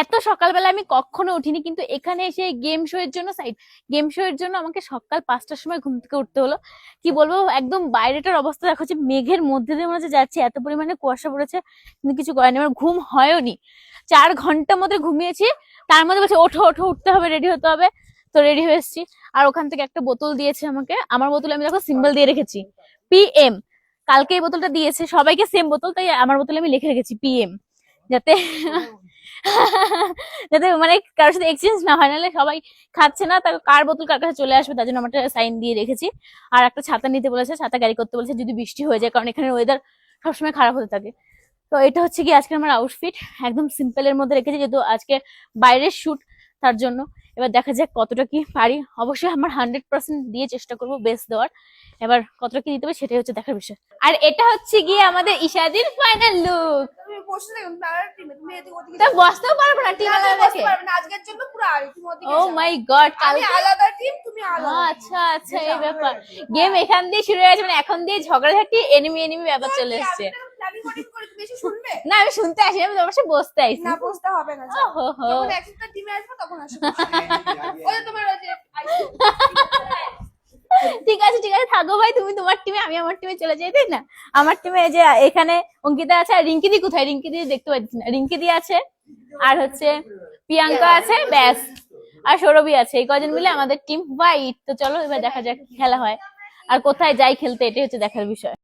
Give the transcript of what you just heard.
এত সকালবেলা আমি কখনো উঠিনি, কিন্তু এখানে এসে গেম শো এর জন্য গেম শো এর জন্য আমাকে সকাল 5টার সময় ঘুম থেকে উঠতে হলো। কি বলবো, একদম বাইরেটার অবস্থা দেখো, যে মেঘের মধ্যে দিয়ে মনে হচ্ছে যাচ্ছে, এত পরিমাণে কুয়াশা পড়েছে, কিন্তু কিছু করেনি, আমার ঘুম হয়নি। 4 ঘন্টা মধ্যে ঘুমিয়েছি, তার মধ্যে বলছে ওঠো ওঠো, উঠতে হবে, রেডি হতে হবে। তো রেডি হয়ে এসেছি। আর ওখান থেকে একটা বোতল দিয়েছে আমাকে, আমার বোতলে আমি দেখো সিম্বল দিয়ে রেখেছি, PM। কালকে এই বোতলটা দিয়েছে সবাইকে, সেম বোতল, তাই আমার বোতলে আমি লিখে রেখেছি PM, যাতে যাতে মানে কারোর সাথে এক্সচেঞ্জ না হয়, নাহলে সবাই খাচ্ছে না, তার কার বোতল কার কাছে চলে আসবে, তার জন্য আমার সাইন দিয়ে রেখেছি। আর একটা ছাতা নিতে বলেছে, ছাতা ক্যারি করতে বলেছে যদি বৃষ্টি হয়ে যায়, কারণ এখানে ওয়েদার সবসময় খারাপ হতে থাকে। তো এটা হচ্ছে কি আজকে আমার আউটফিট, একদম সিম্পল এর মধ্যে রেখেছি, যেহেতু আজকে বাইরের শুট, তার জন্য। এবার দেখা যাক কতটা কি পারি, অবশ্যই আমার 100% দিয়ে চেষ্টা করবো বেস্ট দেওয়ার। এবার কতটা কি দিতে হবে সেটাই হচ্ছে দেখার বিষয়। আর এটা হচ্ছে গিয়ে আমাদের ঈশাদির ফাইনাল লুক। তা বসতেও পারবো না টিম আজকের জন্য পুরো ও মাই গড, আমি আলাদা টিম, তুমি আলাদা। আচ্ছা আচ্ছা, এই ব্যাপার। গেম এখান দিয়ে শুরু হয়ে গেছে, মানে এখন দিয়ে ঝগড়াঝাটি, এনিমি এনিমি ব্যাপার চলে এসেছে। না আমি শুনতে আসি, আমি তোমার সাথে বসতে আইছি। না বসতে হবে না, যখন একটা টিমে আসবে তখন আসবে। ওই তোমার ওই যে ঠিক আছে ঠিক আছে, থাকো ভাই, তুমি তোমার টিমে, আমি আমার টিমে চলে যাই, তাই না? আমার টিমে যে এখানে অঙ্কিতা আছে, আর রিঙ্কি দি কোথায়? রিঙ্কি দি দেখতে পাচ্ছি না। রিঙ্কি দি আছে, আর হচ্ছে প্রিয়াঙ্কা আছে, ব্যাস, আর সৌরভী আছে। এই কজন মিলে আমাদের টিম হোয়াইট। তো চলো এবার দেখা যাক কি খেলা হয়, আর কোথায় যাই খেলতে, এটাই হচ্ছে দেখার বিষয়।